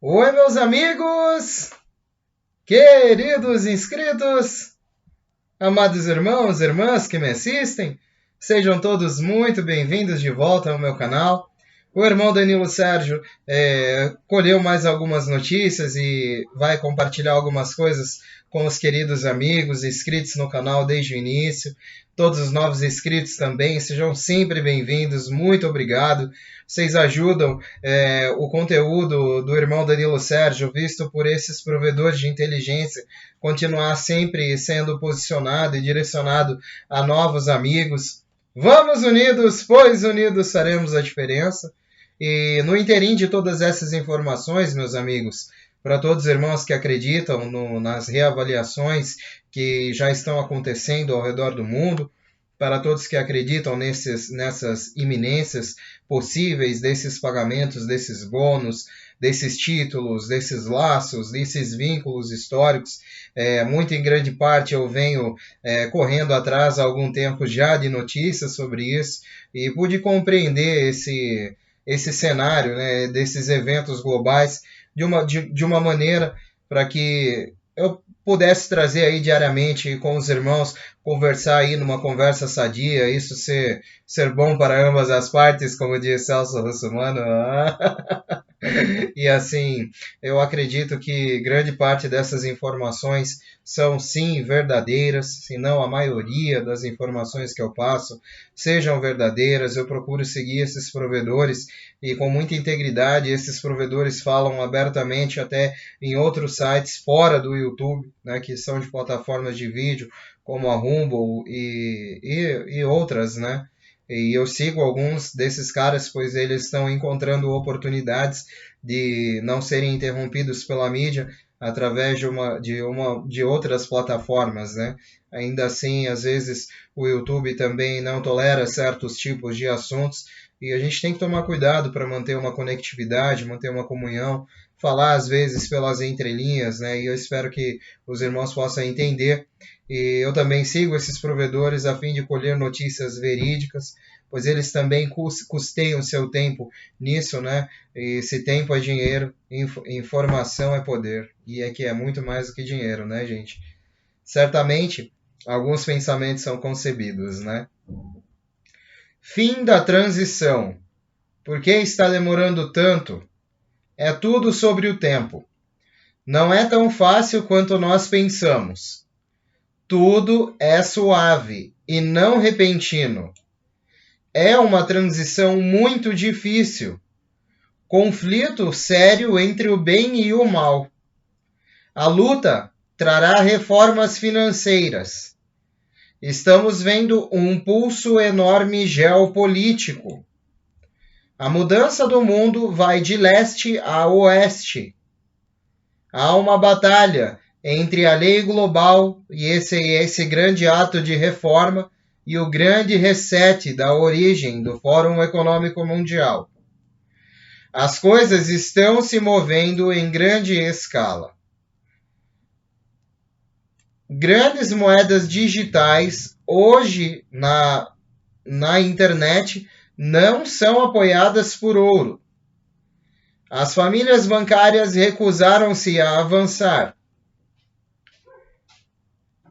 Oi, meus amigos, queridos inscritos, amados irmãos e irmãs que me assistem, sejam todos muito bem-vindos de volta ao meu canal. O irmão Danilo Sérgio colheu mais algumas notícias e vai compartilhar algumas coisas com os queridos amigos inscritos no canal desde o início. Todos os novos inscritos também, sejam sempre bem-vindos, muito obrigado. Vocês ajudam o conteúdo do irmão Danilo Sérgio, visto por esses provedores de inteligência, continuar sempre sendo posicionado e direcionado a novos amigos. Vamos unidos, pois unidos faremos a diferença. E no interim de todas essas informações, meus amigos, para todos os irmãos que acreditam nas reavaliações que já estão acontecendo ao redor do mundo, para todos que acreditam nessas iminências possíveis desses pagamentos, desses bônus, desses títulos, desses laços, desses vínculos históricos, muito em grande parte eu venho correndo atrás há algum tempo já de notícias sobre isso e pude compreender esse cenário, né, desses eventos globais de uma maneira para que eu pudesse trazer aí diariamente com os irmãos, conversar aí numa conversa sadia, isso ser bom para ambas as partes, como diz Celso Russomano. E assim, eu acredito que grande parte dessas informações são sim verdadeiras, se não a maioria das informações que eu passo sejam verdadeiras. Eu procuro seguir esses provedores e com muita integridade esses provedores falam abertamente até em outros sites fora do YouTube, né, que são de plataformas de vídeo como a Rumble e outras, né? E eu sigo alguns desses caras, pois eles estão encontrando oportunidades de não serem interrompidos pela mídia através de outras plataformas, né? Ainda assim, às vezes o YouTube também não tolera certos tipos de assuntos e a gente tem que tomar cuidado para manter uma conectividade, manter uma comunhão, falar às vezes pelas entrelinhas, né? E eu espero que os irmãos possam entender. E eu também sigo esses provedores a fim de colher notícias verídicas, pois eles também custeiam seu tempo nisso, né? E se tempo é dinheiro, informação é poder. E é que é muito mais do que dinheiro, né, gente? Certamente, alguns pensamentos são concebidos, né? Fim da transição. Por que está demorando tanto? É tudo sobre o tempo. Não é tão fácil quanto nós pensamos. Tudo é suave e não repentino. É uma transição muito difícil. Conflito sério entre o bem e o mal. A luta trará reformas financeiras. Estamos vendo um pulso enorme geopolítico. A mudança do mundo vai de leste a oeste. Há uma batalha entre a lei global e esse grande ato de reforma e o grande reset da origem do Fórum Econômico Mundial. As coisas estão se movendo em grande escala. Grandes moedas digitais hoje na internet não são apoiadas por ouro. As famílias bancárias recusaram-se a avançar.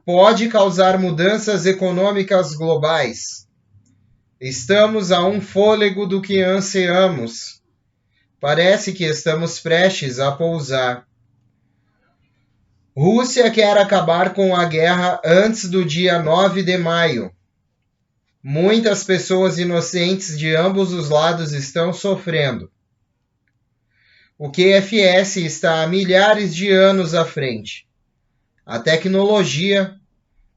Pode causar mudanças econômicas globais. Estamos a um fôlego do que ansiamos. Parece que estamos prestes a pousar. Rússia quer acabar com a guerra antes do dia 9 de maio. Muitas pessoas inocentes de ambos os lados estão sofrendo. O QFS está há milhares de anos à frente. A tecnologia,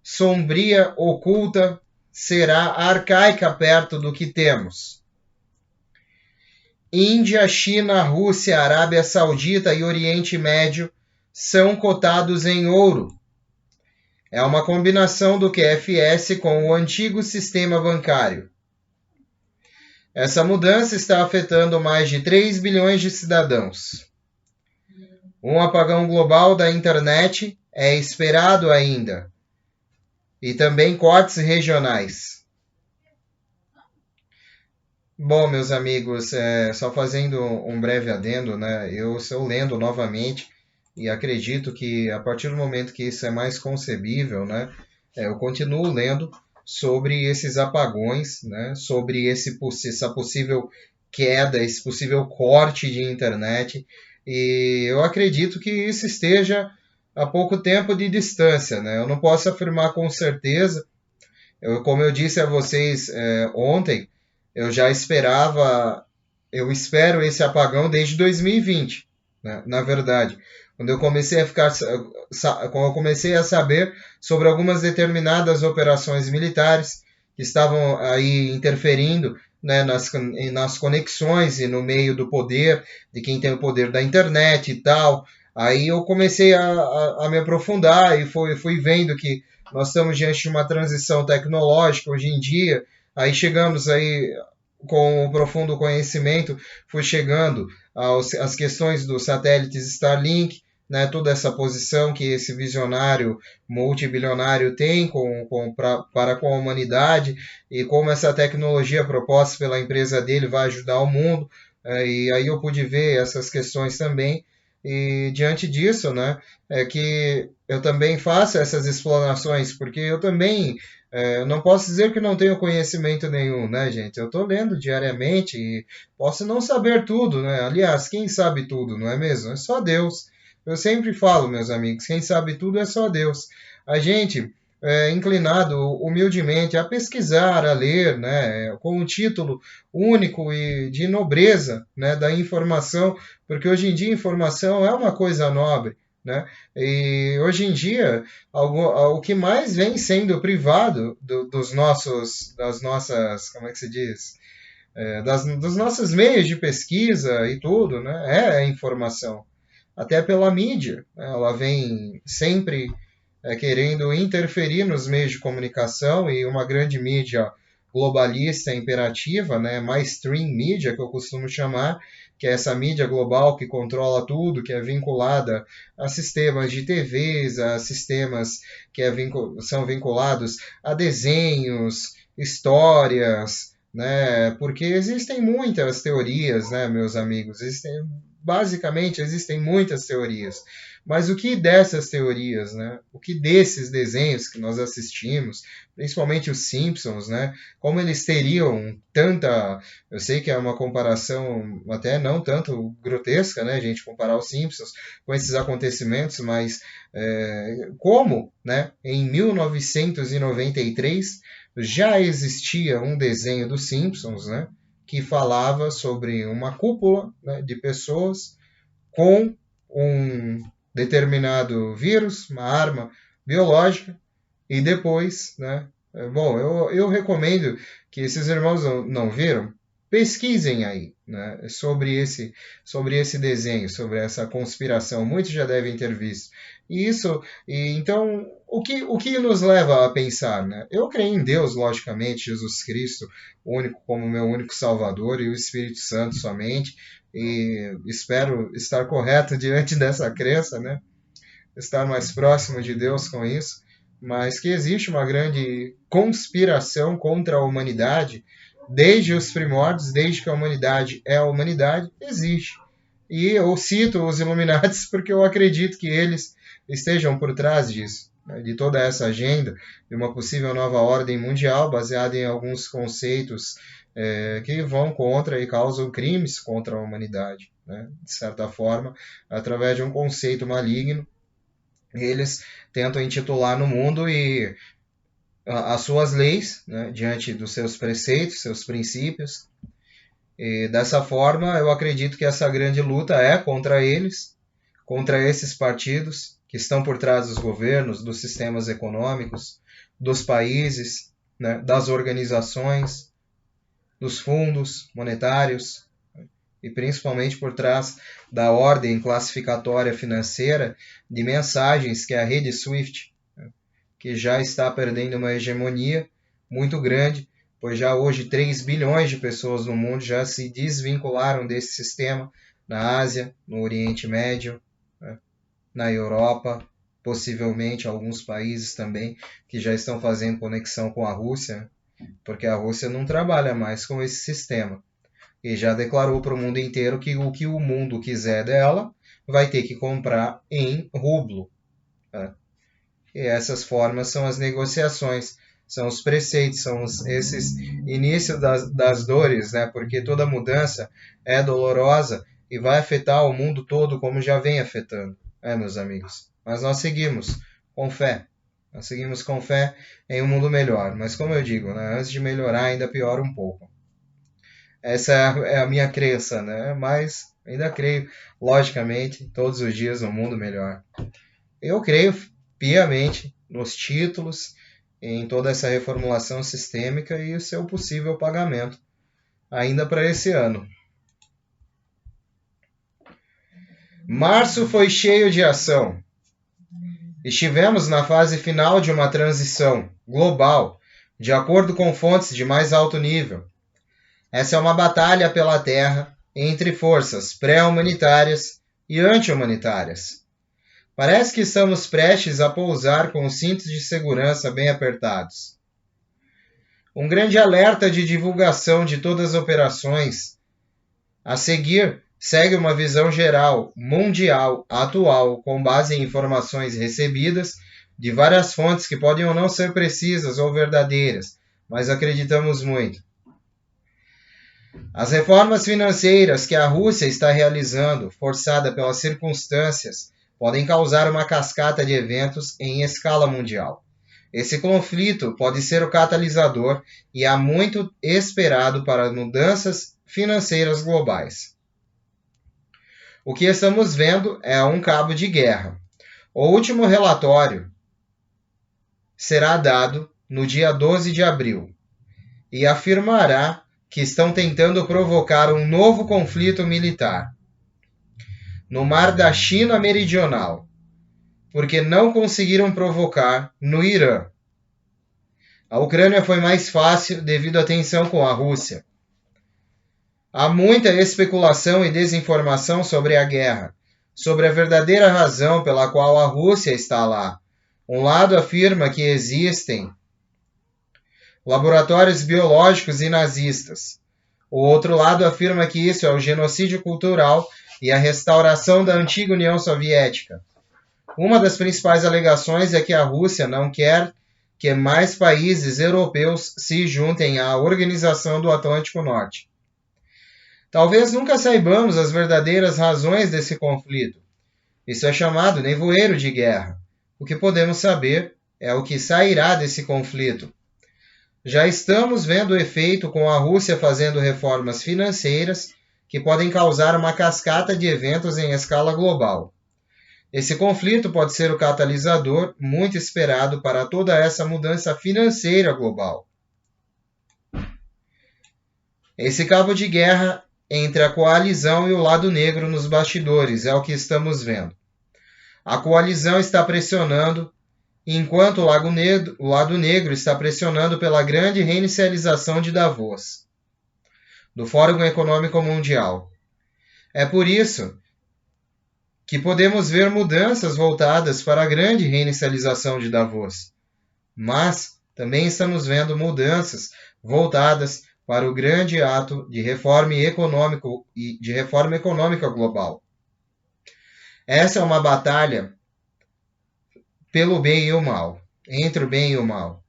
sombria, oculta, será arcaica perto do que temos. Índia, China, Rússia, Arábia Saudita e Oriente Médio são cotados em ouro. É uma combinação do QFS com o antigo sistema bancário. Essa mudança está afetando mais de 3 bilhões de cidadãos. Um apagão global da internet é esperado ainda. E também cortes regionais. Bom, meus amigos, só fazendo um breve adendo, né? Eu estou lendo novamente e acredito que a partir do momento que isso é mais concebível, né? Eu continuo lendo sobre esses apagões, né? Sobre essa possível queda, esse possível corte de internet. E eu acredito que isso esteja a pouco tempo de distância, né? Eu não posso afirmar com certeza, como eu disse a vocês ontem, eu já esperava, eu espero esse apagão desde 2020, né? Na verdade, quando eu comecei a quando eu comecei a saber sobre algumas determinadas operações militares que estavam aí interferindo, né, nas conexões e no meio do poder de quem tem o poder da internet e tal. Aí eu comecei a me aprofundar e fui vendo que nós estamos diante de uma transição tecnológica hoje em dia. Aí chegamos aí com o profundo conhecimento, fui chegando às questões dos satélites Starlink, né, toda essa posição que esse visionário multibilionário tem para com a humanidade e como essa tecnologia proposta pela empresa dele vai ajudar o mundo. E aí eu pude ver essas questões também. E diante disso, né, é que eu também faço essas explanações, porque eu também não posso dizer que não tenho conhecimento nenhum, né, gente? Eu estou lendo diariamente e posso não saber tudo, né? Aliás, quem sabe tudo, não é mesmo? É só Deus. Eu sempre falo, meus amigos, quem sabe tudo é só Deus. A gente é inclinado humildemente a pesquisar, a ler, né, com um título único e de nobreza, né, da informação, porque hoje em dia informação é uma coisa nobre, né? E hoje em dia o que mais vem sendo privado das nossas, como é que se diz? Dos nossos meios de pesquisa e tudo, né? É a informação. Até pela mídia, né? Ela vem sempre querendo interferir nos meios de comunicação e uma grande mídia globalista imperativa, né, mainstream media, que eu costumo chamar, que é essa mídia global que controla tudo, que é vinculada a sistemas de TVs, a sistemas que são vinculados a desenhos, histórias, né, porque existem muitas teorias, né, meus amigos, basicamente existem muitas teorias. Mas o que dessas teorias, né? O que desses desenhos que nós assistimos, principalmente os Simpsons, né? Como eles teriam tanta. Eu sei que é uma comparação até não tanto grotesca, né? A gente comparar os Simpsons com esses acontecimentos, mas como, né? Em 1993 já existia um desenho dos Simpsons, né? Que falava sobre uma cúpula, né, de pessoas com um determinado vírus, uma arma biológica, e depois, né? Bom, eu recomendo que esses irmãos não viram, pesquisem aí, né, sobre esse desenho, sobre essa conspiração. Muitos já devem ter visto. Então, o que nos leva a pensar, né? Eu creio em Deus, logicamente, Jesus Cristo, único como meu único Salvador, e o Espírito Santo somente, e espero estar correto diante dessa crença, né? Estar mais próximo de Deus com isso, mas que existe uma grande conspiração contra a humanidade desde os primórdios, desde que a humanidade é a humanidade, existe. E eu cito os Illuminatis porque eu acredito que eles estejam por trás disso, né, de toda essa agenda de uma possível nova ordem mundial baseada em alguns conceitos que vão contra e causam crimes contra a humanidade, né, de certa forma, através de um conceito maligno eles tentam intitular no mundo e as suas leis, né, diante dos seus preceitos, seus princípios. E dessa forma, eu acredito que essa grande luta é contra eles, contra esses partidos que estão por trás dos governos, dos sistemas econômicos, dos países, né, das organizações, dos fundos monetários e principalmente por trás da ordem classificatória financeira de mensagens que é a rede SWIFT, que já está perdendo uma hegemonia muito grande, pois já hoje 3 bilhões de pessoas no mundo já se desvincularam desse sistema na Ásia, no Oriente Médio, né, na Europa, possivelmente alguns países também que já estão fazendo conexão com a Rússia, porque a Rússia não trabalha mais com esse sistema. e já declarou para o mundo inteiro que o que o mundo quiser dela vai ter que comprar em rublo. Né? E essas formas são as negociações, são os preceitos, são esses inícios das dores, né? Porque toda mudança é dolorosa e vai afetar o mundo todo como já vem afetando, meus amigos. Mas nós seguimos com fé. Nós seguimos com fé em um mundo melhor. Mas como eu digo, né, antes de melhorar ainda piora um pouco. Essa é a minha crença, né? Mas ainda creio, logicamente, todos os dias um mundo melhor. Eu creio piamente nos títulos, em toda essa reformulação sistêmica e o seu possível pagamento ainda para esse ano. Março foi cheio de ação. Estivemos na fase final de uma transição global, de acordo com fontes de mais alto nível. Essa é uma batalha pela Terra entre forças pré-humanitárias e anti-humanitárias. Parece que estamos prestes a pousar com os cintos de segurança bem apertados. Um grande alerta de divulgação de todas as operações. A seguir, segue uma visão geral, mundial, atual, com base em informações recebidas de várias fontes que podem ou não ser precisas ou verdadeiras, mas acreditamos muito. As reformas financeiras que a Rússia está realizando, forçada pelas circunstâncias, podem causar uma cascata de eventos em escala mundial. Esse conflito pode ser o catalisador e há muito esperado para mudanças financeiras globais. O que estamos vendo é um cabo de guerra. O último relatório será dado no dia 12 de abril e afirmará que estão tentando provocar um novo conflito militar no mar da China Meridional, porque não conseguiram provocar no Irã. A Ucrânia foi mais fácil devido à tensão com a Rússia. Há muita especulação e desinformação sobre a guerra, sobre a verdadeira razão pela qual a Rússia está lá. Um lado afirma que existem laboratórios biológicos e nazistas. O outro lado afirma que isso é o genocídio cultural e a restauração da antiga União Soviética. Uma das principais alegações é que a Rússia não quer que mais países europeus se juntem à Organização do Atlântico Norte. Talvez nunca saibamos as verdadeiras razões desse conflito. Isso é chamado nevoeiro de guerra. O que podemos saber é o que sairá desse conflito. Já estamos vendo o efeito com a Rússia fazendo reformas financeiras que podem causar uma cascata de eventos em escala global. Esse conflito pode ser o catalisador muito esperado para toda essa mudança financeira global. Esse cabo de guerra entre a coalizão e o lado negro nos bastidores é o que estamos vendo. A coalizão está pressionando, enquanto o lado negro está pressionando pela grande reinicialização de Davos, do Fórum Econômico Mundial. É por isso que podemos ver mudanças voltadas para a grande reinicialização de Davos. Mas também estamos vendo mudanças voltadas para o grande ato de reforma econômica global. Essa é uma batalha pelo bem e o mal, entre o bem e o mal.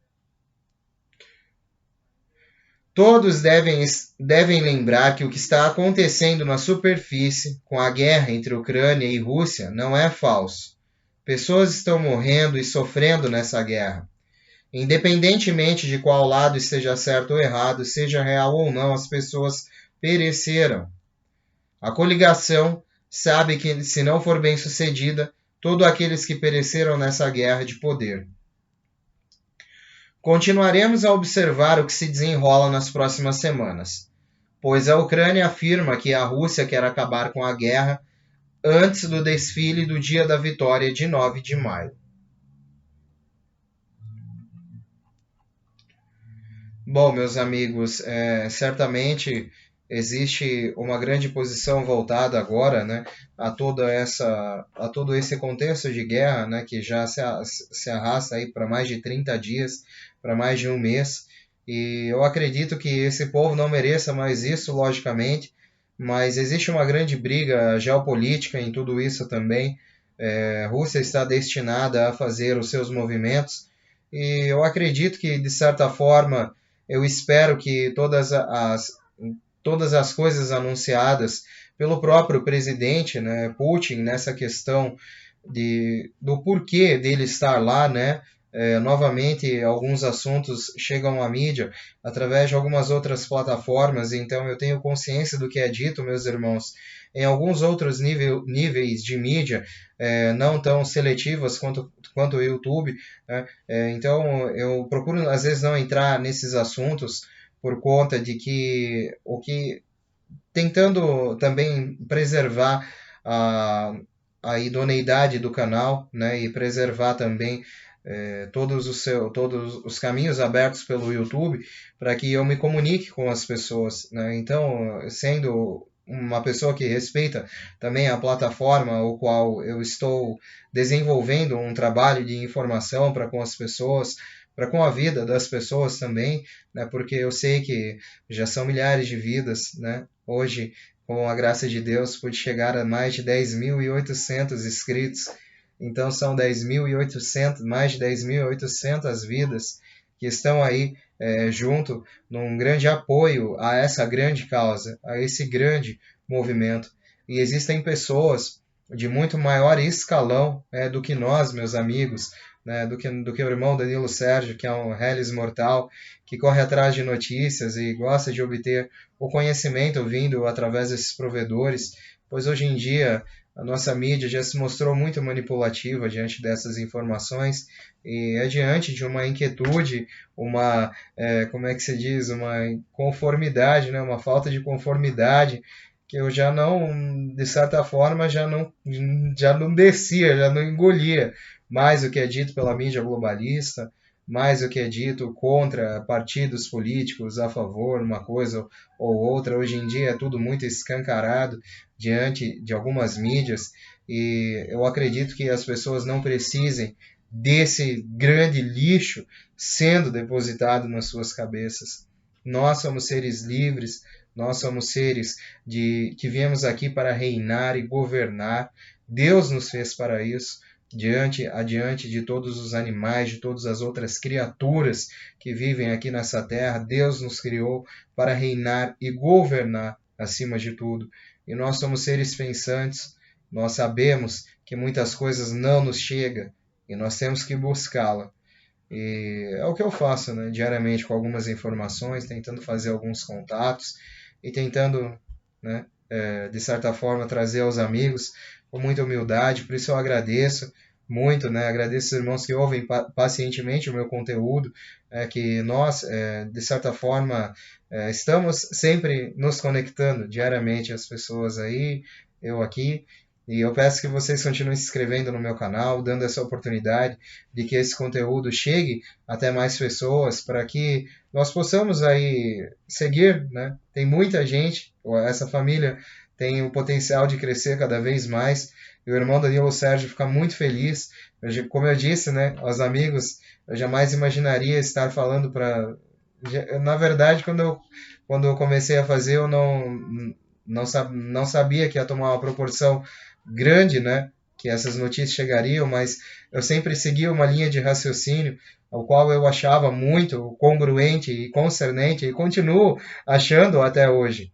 Todos devem lembrar que o que está acontecendo na superfície com a guerra entre Ucrânia e Rússia não é falso. Pessoas estão morrendo e sofrendo nessa guerra. Independentemente de qual lado esteja certo ou errado, seja real ou não, as pessoas pereceram. A coligação sabe que, se não for bem sucedida, todos aqueles que pereceram nessa guerra de poder. Continuaremos a observar o que se desenrola nas próximas semanas, pois a Ucrânia afirma que a Rússia quer acabar com a guerra antes do desfile do Dia da Vitória de 9 de maio. Bom, meus amigos, certamente existe uma grande posição voltada agora, né, a todo esse contexto de guerra, né, que já se arrasta aí para mais de 30 dias, para mais de um mês, E eu acredito que esse povo não mereça mais isso, logicamente, mas existe uma grande briga geopolítica em tudo isso também. A Rússia está destinada a fazer os seus movimentos, e eu acredito que, de certa forma, eu espero que todas as coisas anunciadas pelo próprio presidente, né, Putin, nessa questão do porquê dele estar lá, né? Novamente, alguns assuntos chegam à mídia através de algumas outras plataformas, então eu tenho consciência do que é dito, meus irmãos, em alguns outros níveis de mídia, não tão seletivas quanto o YouTube, né? Então eu procuro às vezes não entrar nesses assuntos por conta de que tentando também preservar a, a idoneidade do canal, né, e preservar também todos os caminhos abertos pelo YouTube para que eu me comunique com as pessoas, né? Então, sendo uma pessoa que respeita também a plataforma o qual eu estou desenvolvendo um trabalho de informação para com as pessoas, para com a vida das pessoas também, né? Porque eu sei que já são milhares de vidas, né? Hoje, com a graça de Deus, pude chegar a mais de 10.800 inscritos. Então são 10.800, mais de 10.800 vidas que estão aí junto num grande apoio a essa grande causa, a esse grande movimento. E existem pessoas de muito maior escalão do que nós, meus amigos, né, do que o irmão Danilo Sérgio, que é um Hellis mortal, que corre atrás de notícias e gosta de obter o conhecimento vindo através desses provedores, pois hoje em dia a nossa mídia já se mostrou muito manipulativa diante dessas informações e é diante de uma inquietude, como é que se diz, uma conformidade, né, uma falta de conformidade que eu já não, de certa forma, já não descia, já não engolia mais o que é dito pela mídia globalista, mais o que é dito contra partidos políticos a favor, uma coisa ou outra. Hoje em dia é tudo muito escancarado diante de algumas mídias e eu acredito que as pessoas não precisem desse grande lixo sendo depositado nas suas cabeças. Nós somos seres livres, nós somos seres que viemos aqui para reinar e governar. Deus nos fez para isso adiante de todos os animais, de todas as outras criaturas que vivem aqui nessa terra. Deus nos criou para reinar e governar acima de tudo. E nós somos seres pensantes, nós sabemos que muitas coisas não nos chegam e nós temos que buscá-la. E é o que eu faço, né, diariamente com algumas informações, tentando fazer alguns contatos e tentando, né, de certa forma, trazer aos amigos com muita humildade. Por isso eu agradeço muito, né? Agradeço os irmãos que ouvem pacientemente o meu conteúdo, que nós, de certa forma, estamos sempre nos conectando diariamente as pessoas aí, eu aqui. E eu peço que vocês continuem se inscrevendo no meu canal, dando essa oportunidade de que esse conteúdo chegue até mais pessoas, para que nós possamos aí seguir, né? Tem muita gente, essa família tem o potencial de crescer cada vez mais. E o irmão Danilo Sérgio fica muito feliz. Como eu disse, né, aos amigos, eu jamais imaginaria estar falando para... Na verdade, quando eu comecei a fazer, eu não sabia que ia tomar uma proporção grande, né, que essas notícias chegariam, mas eu sempre segui uma linha de raciocínio, ao qual eu achava muito congruente e concernente, e continuo achando até hoje.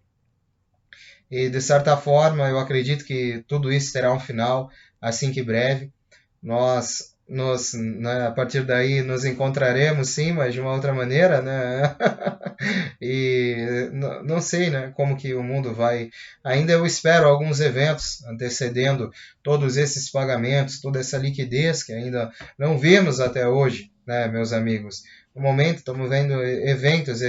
E, de certa forma, eu acredito que tudo isso terá um final, assim que breve. Né, a partir daí, nos encontraremos, sim, mas de uma outra maneira, né? E não sei, né, como que o mundo vai... Ainda eu espero alguns eventos antecedendo todos esses pagamentos, toda essa liquidez que ainda não vimos até hoje, né, meus amigos? No momento, estamos vendo eventos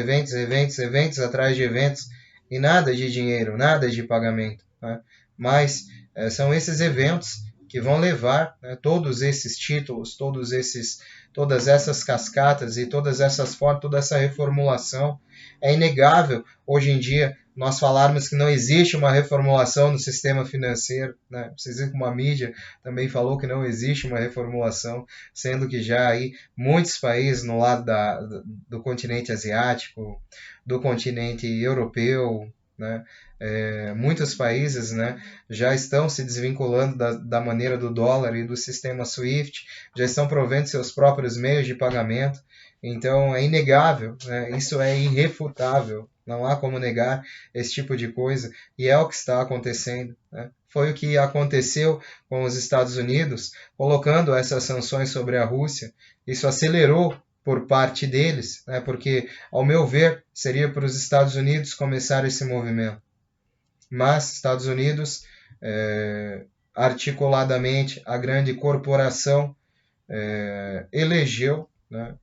atrás de eventos, e nada de dinheiro, nada de pagamento, né? Mas são esses eventos que vão levar, né, todos esses títulos, todas essas cascatas e todas essas formas, toda essa reformulação. É inegável, hoje em dia, nós falarmos que não existe uma reformulação no sistema financeiro, né? Vocês viram como a mídia também falou que não existe uma reformulação, sendo que já aí muitos países no lado do continente asiático, do continente europeu, né? Muitos países, né, já estão se desvinculando da maneira do dólar e do sistema SWIFT, já estão provendo seus próprios meios de pagamento. Então é inegável, né? Isso é irrefutável, não há como negar esse tipo de coisa, e é o que está acontecendo, né? Foi o que aconteceu com os Estados Unidos, colocando essas sanções sobre a Rússia. Isso acelerou por parte deles, né? Porque, ao meu ver, seria para os Estados Unidos começar esse movimento. Mas Estados Unidos, articuladamente, a grande corporação elegeu, né?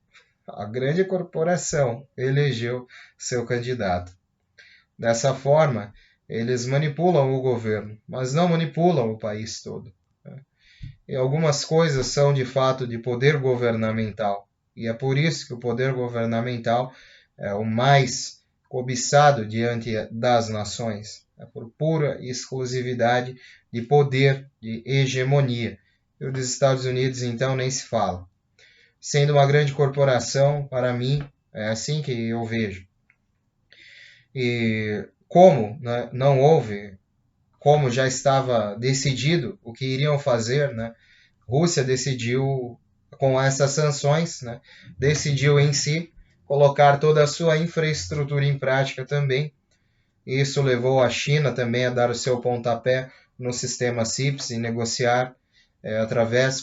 A grande corporação elegeu seu candidato. Dessa forma, eles manipulam o governo, mas não manipulam o país todo, né? E algumas coisas são de fato de poder governamental. E é por isso que o poder governamental é o mais cobiçado diante das nações. É por pura exclusividade de poder, de hegemonia. E o dos Estados Unidos, então, nem se fala. Sendo uma grande corporação, para mim, é assim que eu vejo. E como, né, não houve, como já estava decidido o que iriam fazer, né, Rússia decidiu, com essas sanções, né, decidiu em si colocar toda a sua infraestrutura em prática também. Isso levou a China também a dar o seu pontapé no sistema CIPS e negociar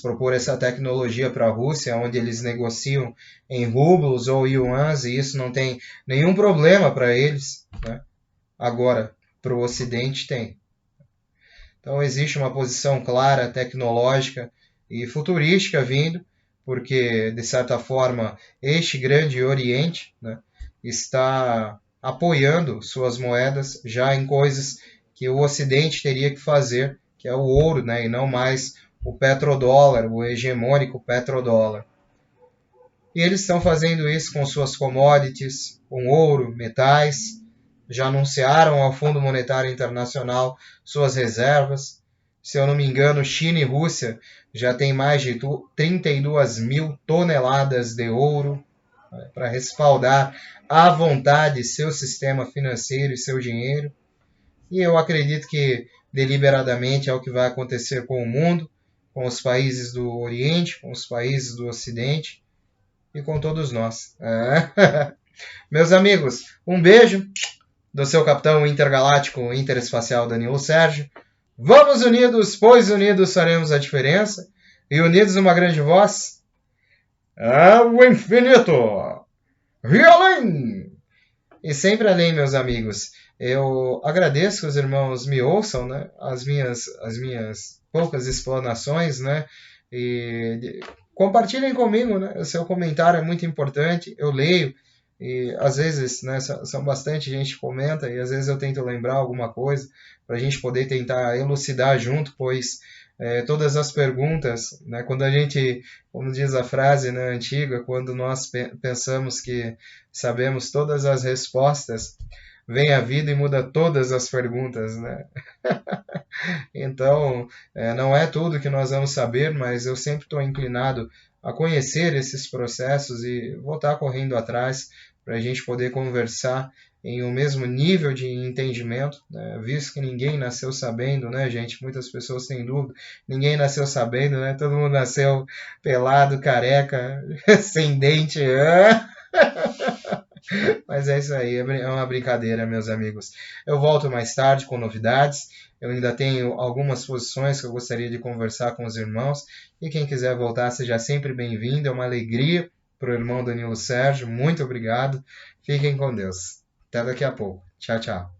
propor essa tecnologia para a Rússia, onde eles negociam em rublos ou yuans, e isso não tem nenhum problema para eles, né? Agora, para o Ocidente tem. Então existe uma posição clara, tecnológica e futurística vindo, porque, de certa forma, este grande Oriente, né, está apoiando suas moedas já em coisas que o Ocidente teria que fazer, que é o ouro, né, e não mais o petrodólar, o hegemônico petrodólar. E eles estão fazendo isso com suas commodities, com ouro, metais, já anunciaram ao Fundo Monetário Internacional suas reservas. Se eu não me engano, China e Rússia já têm mais de 32 mil toneladas de ouro, né, para respaldar à vontade seu sistema financeiro e seu dinheiro. E eu acredito que deliberadamente é o que vai acontecer com o mundo, com os países do Oriente, com os países do Ocidente e com todos nós. Meus amigos, um beijo do seu capitão intergaláctico interespacial Danilo Sérgio. Vamos unidos, pois unidos faremos a diferença, e unidos numa grande voz, ao infinito e além! E sempre além, meus amigos. Eu agradeço que os irmãos me ouçam, né, as minhas poucas explanações, né, e compartilhem comigo, né, o seu comentário é muito importante, eu leio, e às vezes, né, são bastante gente que comenta, e às vezes eu tento lembrar alguma coisa, para a gente poder tentar elucidar junto, pois todas as perguntas, né, quando a gente, como diz a frase, né, antiga, quando nós pensamos que sabemos todas as respostas, vem a vida e muda todas as perguntas, né? Então, não é tudo que nós vamos saber, mas eu sempre estou inclinado a conhecer esses processos e vou estar correndo atrás para a gente poder conversar em um mesmo nível de entendimento, né? Visto que ninguém nasceu sabendo, né, gente? Muitas pessoas têm dúvida. Ninguém nasceu sabendo, né? Todo mundo nasceu pelado, careca, sem dente. Mas é isso aí, é uma brincadeira, meus amigos. Eu volto mais tarde com novidades. Eu ainda tenho algumas posições que eu gostaria de conversar com os irmãos. E quem quiser voltar, seja sempre bem-vindo. É uma alegria para o irmão Danilo Sérgio. Muito obrigado. Fiquem com Deus. Até daqui a pouco. Tchau, tchau.